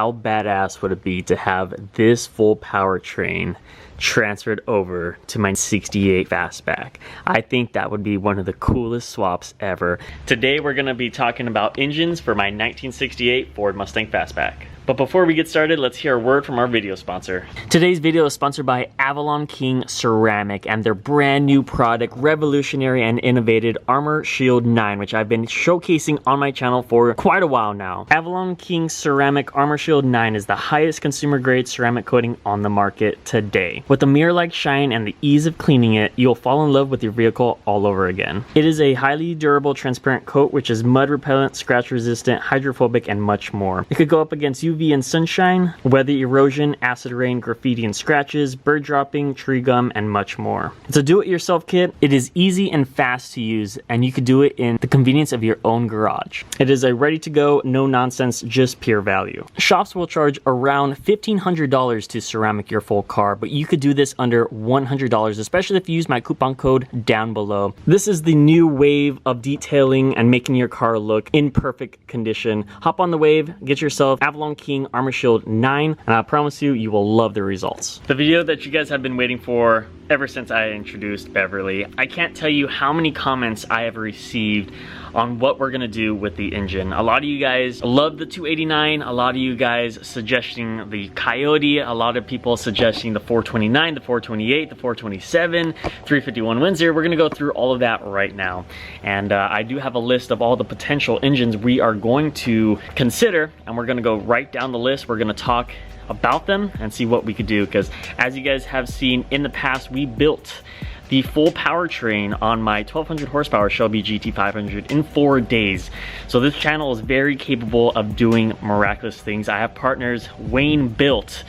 how badass would it be to have this full powertrain transferred over to my 68 Fastback? I think that would be one of the coolest swaps ever. Today we're going to be talking about engines for my 1968 Ford Mustang Fastback. But before we get started, let's hear a word from our video sponsor. Today's video is sponsored by Avalon King Ceramic and their brand new product, revolutionary and innovative Armor Shield 9, which I've been showcasing on my channel for quite a while now. Avalon King Ceramic Armor Shield 9 is the highest consumer grade ceramic coating on the market today. With the mirror-like shine and the ease of cleaning it, you'll fall in love with your vehicle all over again. It is a highly durable, transparent coat, which is mud repellent, scratch resistant, hydrophobic, and much more. It could go up against UV and sunshine, weather erosion, acid rain, graffiti and scratches, bird dropping, tree gum, and much more. It's a do-it-yourself kit. It is easy and fast to use, and you could do it in the convenience of your own garage. It is a ready-to-go, no-nonsense, just pure value. Shops will charge around $1,500 to ceramic your full car, but you could do this under $100, especially if you use my coupon code down below. This is the new wave of detailing and making your car look in perfect condition. Hop on the wave, get yourself Avalon King Armor Shield 9, and I promise you, you will love the results. The video that you guys have been waiting for ever since I introduced Beverly. I can't tell you how many comments I have received on what we're gonna do with the engine. A lot of you guys love the 289, a lot of you guys suggesting the Coyote, a lot of people suggesting the 429, the 428, the 427, 351 Windsor. We're gonna go through all of that right now. And I do have a list of all the potential engines we are going to consider, and we're gonna go right down the list. We're gonna talk about them and see what we could do, because as you guys have seen in the past, we built the full powertrain on my 1200 horsepower Shelby GT500 in 4 days. So this channel is very capable of doing miraculous things. I have partners, Wayne Built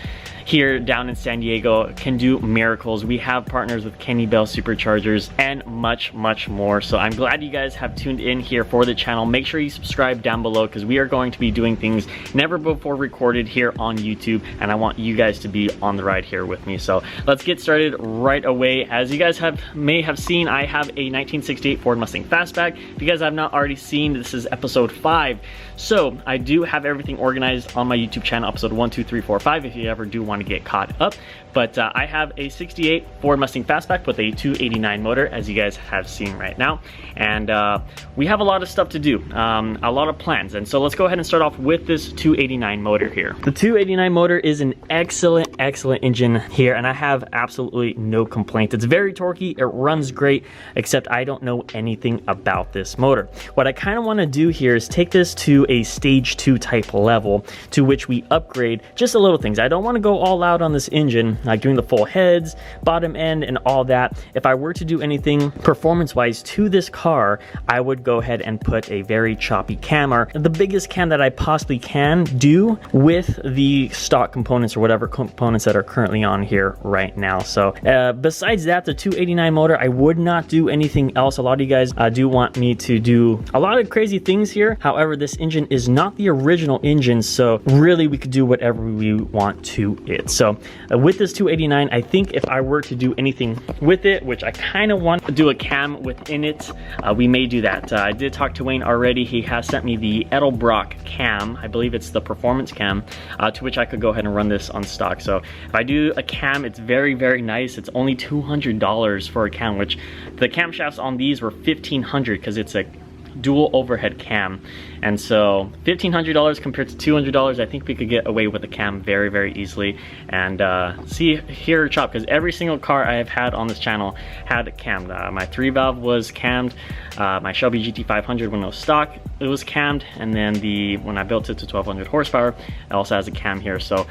here down in San Diego, can do miracles. We have partners with Kenne Superchargers and much, much more. So I'm glad you guys have tuned in here for the channel. Make sure you subscribe down below, because we are going to be doing things never before recorded here on YouTube, and I want you guys to be on the ride here with me. So let's get started right away. As you guys may have seen, I have a 1968 Ford Mustang Fastback. If you guys have not already seen, this is episode 5. So I do have everything organized on my YouTube channel, episode 1, 2, 3, 4, 5, if you ever do want to get caught up. But I have a 68 Ford Mustang Fastback with a 289 motor, as you guys have seen right now. And we have a lot of stuff to do, a lot of plans. And so let's go ahead and start off with this 289 motor here. The 289 motor is an excellent, excellent engine here, and I have absolutely no complaints. It's very torquey, it runs great, except I don't know anything about this motor. What I kind of want to do here is take this to a stage 2 type level, to which we upgrade just a little things. I don't want to go all out on this engine, like doing the full heads, bottom end, and all that. If I were to do anything performance-wise to this car, I would go ahead and put a very choppy cam, or the biggest cam that I possibly can do with the stock components or whatever components that are currently on here right now. So besides that, the 289 motor, I would not do anything else. A lot of you guys do want me to do a lot of crazy things here. However, this engine is not the original engine, so really we could do whatever we want to it. So with this 289, I think if I were to do anything with it, which I kind of want to do a cam within it, we may do that. I did talk to Wayne already. He has sent me the Edelbrock cam. I believe it's the performance cam, to which I could go ahead and run this on stock. So if I do a cam, it's very, very nice. It's only $200 for a cam, which the camshafts on these were $1,500, because it's a dual overhead cam. And so $1,500 compared to $200, I think we could get away with a cam very, very easily. And see here, chop, because every single car I have had on this channel had cammed. My 3-valve was cammed. My Shelby GT500, when it was stock, it was cammed. And then when I built it to 1200 horsepower, it also has a cam here. So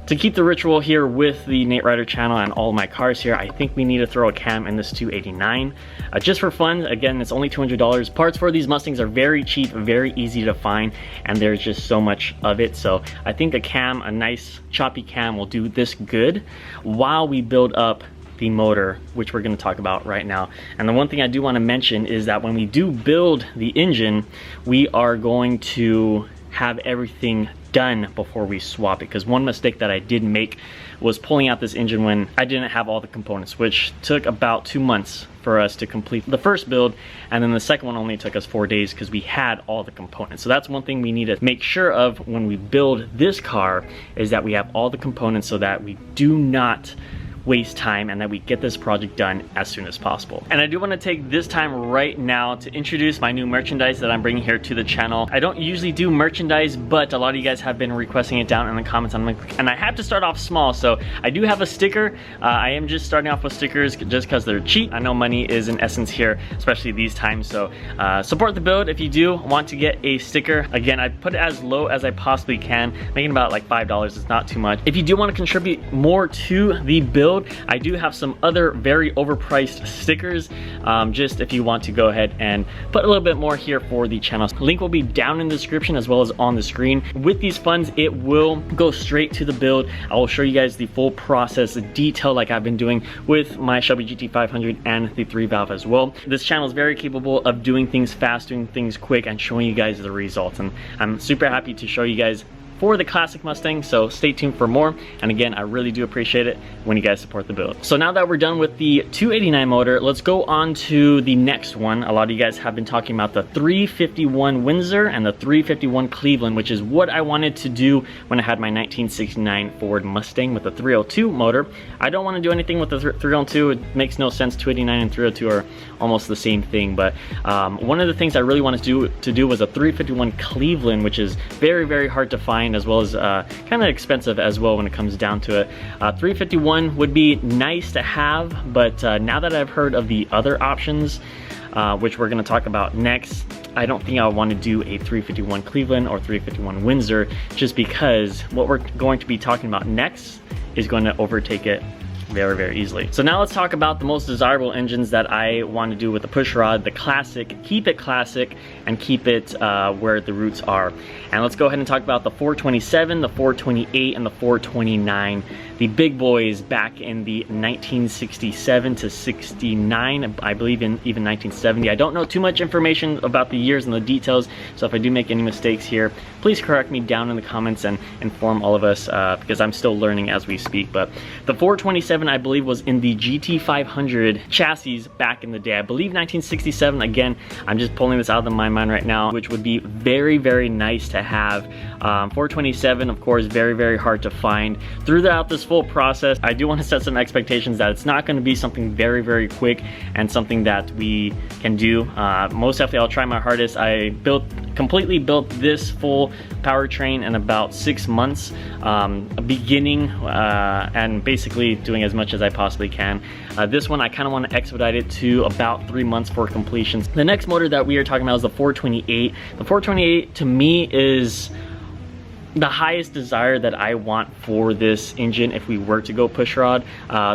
to keep the ritual here with the Nate Ryder channel and all my cars here, I think we need to throw a cam in this 289 just for fun. Again, it's only $200. Parts for these Mustangs are very cheap, very easy to find, and there's just so much of it. So I think a cam, a nice choppy cam, will do this good while we build up the motor, which we're going to talk about right now. And the one thing I do want to mention is that when we do build the engine, we are going to have everything done before we swap it, because one mistake that I did make was pulling out this engine when I didn't have all the components, which took about 2 months for us to complete the first build, and then the second one only took us 4 days because we had all the components. So that's one thing we need to make sure of when we build this car, is that we have all the components so that we do not waste time and that we get this project done as soon as possible. And I do want to take this time right now to introduce my new merchandise that I'm bringing here to the channel. I don't usually do merchandise, but a lot of you guys have been requesting it down in the comments, and I have to start off small. So I do have a sticker. I am just starting off with stickers just because they're cheap. I know money is in essence here, especially these times. So support the build if you do want to get a sticker. Again, I put it as low as I possibly can, making about like $5. It's not too much. If you do want to contribute more to the build, I do have some other very overpriced stickers, just if you want to go ahead and put a little bit more here for the channel. Link will be down in the description as well as on the screen. With these funds, it will go straight to the build. I will show you guys the full process, the detail, like I've been doing with my Shelby GT500 and the 3-valve as well. This channel is very capable of doing things fast, doing things quick, and showing you guys the results, and I'm super happy to show you guys for the classic Mustang, so stay tuned for more. And again, I really do appreciate it when you guys support the build. So now that we're done with the 289 motor, let's go on to the next one. A lot of you guys have been talking about the 351 Windsor and the 351 Cleveland, which is what I wanted to do when I had my 1969 Ford Mustang with the 302 motor. I don't want to do anything with the 302. It makes no sense. 289 and 302 are almost the same thing, but one of the things I really wanted to do was a 351 Cleveland, which is very, very hard to find, as well as kind of expensive as well when it comes down to it. 351 would be nice to have, but now that I've heard of the other options, which we're going to talk about next, I don't think I want to do a 351 Cleveland or 351 Windsor, just because what we're going to be talking about next is going to overtake it very, very easily. So now let's talk about the most desirable engines that I want to do with the Pushrod, the classic. Keep it classic and keep it where the roots are. And let's go ahead and talk about the 427, the 428, and the 429. The big boys back in the 1967 to 69, I believe in even 1970. I don't know too much information about the years and the details, so if I do make any mistakes here, please correct me down in the comments and inform all of us, because I'm still learning as we speak. But the 427, I believe, was in the GT500 chassis back in the day. I believe 1967. Again, I'm just pulling this out of my mind right now, which would be very, very nice to have. 427, of course, very, very hard to find. Throughout this full process, I do want to set some expectations that it's not going to be something very, very quick and something that we can do. Most definitely, I'll try my hardest. I completely built this full powertrain in about 6 months, beginning and basically doing as much as I possibly can. This one, I kind of want to expedite it to about 3 months for completion. The next motor that we are talking about is the 428. The 428 to me is the highest desire that I want for this engine if we were to go pushrod.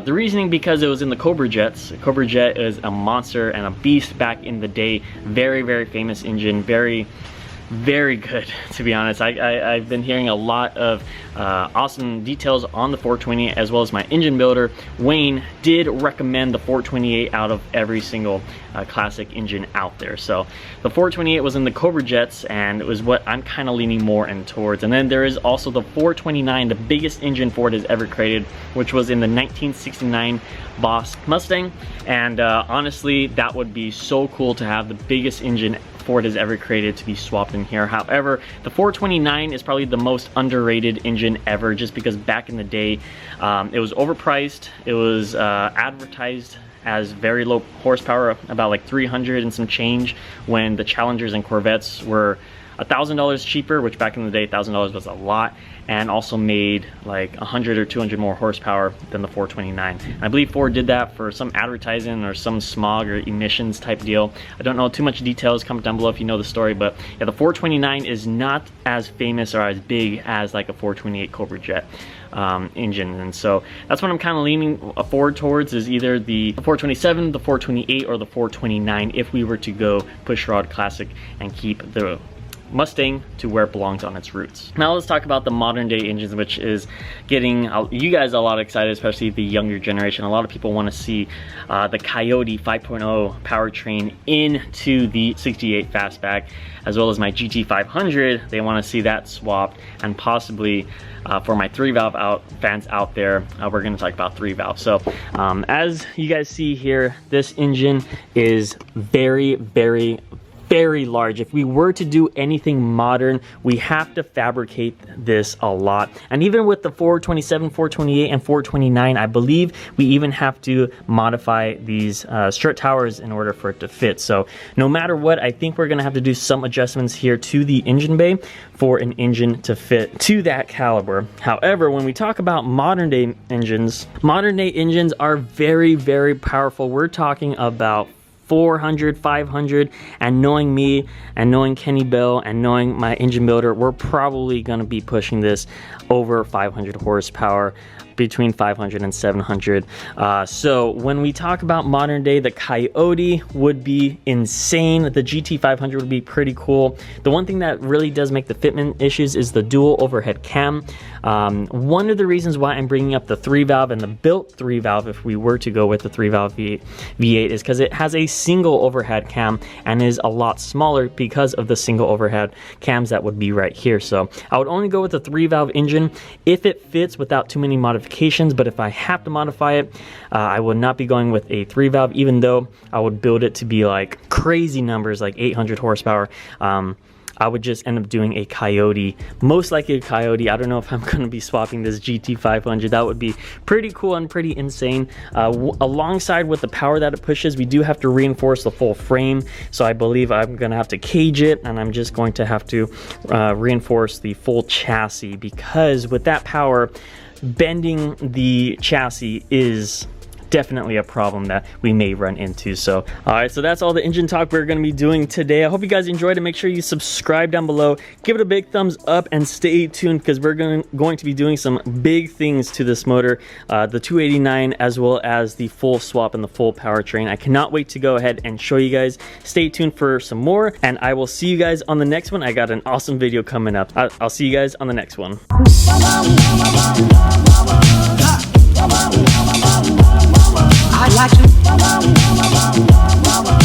The reasoning, because it was in the Cobra Jets. Cobra Jet is a monster and a beast back in the day. Very, very famous engine. Very, very good, to be honest. I've been hearing a lot of awesome details on the 428, as well as my engine builder Wayne did recommend the 428 out of every single classic engine out there. So the 428 was in the Cobra Jets, and it was what I'm kind of leaning more in towards. And then there is also the 429, the biggest engine Ford has ever created, which was in the 1969 Boss Mustang. And honestly, that would be so cool to have the biggest engine Ford has ever created to be swapped in here. However, the 429 is probably the most underrated engine ever, just because back in the day, it was overpriced. It was advertised as very low horsepower, about like 300 and some change, when the Challengers and Corvettes were $1,000 cheaper, which back in the day, $1,000 was a lot, and also made like 100 or 200 more horsepower than the 429. And I believe Ford did that for some advertising or some smog or emissions type deal. I don't know too much details. Comment down below if you know the story, but yeah, the 429 is not as famous or as big as like a 428 Cobra Jet engine. And so that's what I'm kind of leaning forward towards, is either the 427, the 428, or the 429 if we were to go pushrod classic and keep the Mustang to where it belongs on its roots. Now let's talk about the modern day engines, which is getting you guys a lot excited, especially the younger generation. A lot of people want to see the Coyote 5.0 powertrain into the 68 Fastback, as well as my GT500. They want to see that swapped, and possibly for my 3-valve fans out there, we're going to talk about 3-valve. So as you guys see here, this engine is very large. If we were to do anything modern, we have to fabricate this a lot. And even with the 427, 428, and 429, I believe we even have to modify these strut towers in order for it to fit. So no matter what, I think we're gonna have to do some adjustments here to the engine bay for an engine to fit to that caliber. However, when we talk about modern day engines are very powerful. We're talking about 400, 500, and knowing me and knowing Kenne Bell and knowing my engine builder, we're probably going to be pushing this over 500 horsepower, between 500 and 700. So when we talk about modern day, the Coyote would be insane. The GT500 would be pretty cool. The one thing that really does make the fitment issues is the dual overhead cam. One of the reasons why I'm bringing up the 3-valve and the built 3-valve, if we were to go with the 3-valve V8, is because it has a single overhead cam and is a lot smaller because of the single overhead cams that would be right here. So I would only go with the 3-valve engine if it fits without too many modifications. But if I have to modify it, I would not be going with a 3-valve, even though I would build it to be like crazy numbers, like 800 horsepower. I would just end up doing a Coyote, most likely a Coyote. I don't know if I'm going to be swapping this GT500. That would be pretty cool and pretty insane. Alongside with the power that it pushes, we do have to reinforce the full frame. So I believe I'm going to have to cage it, and I'm just going to have to reinforce the full chassis, because with that power, bending the chassis is definitely a problem that we may run into. So all right, so that's all the engine talk we're going to be doing today. I hope you guys enjoyed it. Make sure you subscribe down below, give it a big thumbs up, and stay tuned, because we're going to be doing some big things to this motor, the 289, as well as the full swap and the full powertrain. I cannot wait to go ahead and show you guys. Stay tuned for some more, and I will see you guys on the next one. I got an awesome video coming up. I'll see you guys on the next one. I like to